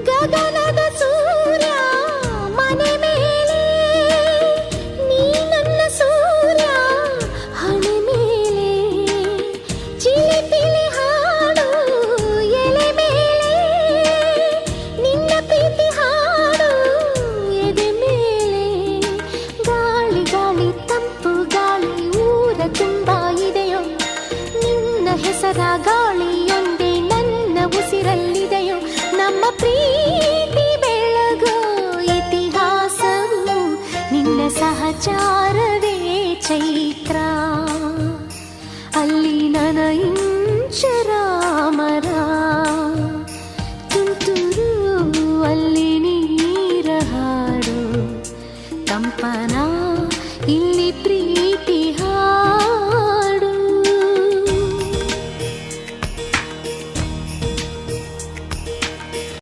ಗಗನದ ಸೂರ್ಯ ಮನೆ ಮೇಲೆ, ನೀ ನನ್ನ ಸೂರ್ಯ ಹಣೆ ಮೇಲೆ, ಚಿಲಿಪಿಲಿ ಹಾಡು ಎಲೆ ಮೇಲೆ, ನಿನ್ನ ಪ್ರೀತಿ ಹಾಡು ಎದೆ ಮೇಲೆ. ಗಾಳಿ ಗಾಳಿ ತಂಪು ಗಾಳಿ ಊರ ತುಂಬ ಇದೆಯೋ, ನಿನ್ನ ಹೆಸರ ಗಾಳಿಯೊಂದೇ ನನ್ನ ಉಸಿರಲ್ಲಿದೆಯೋ. ನಮ್ಮ ಪ್ರೀತಿ ಬೆಳಗೋ ಇತಿಹಾಸವು ನಿನ್ನ ಸಹಚಾರವೇ ಚೈತ್ರ. ಅಲ್ಲಿ ನನ ಇಂಚರಾಮರ ತುಂತುರು, ಅಲ್ಲಿ ನೀರ ಹಾಡು ಕಂಪನ, ಇಲ್ಲಿ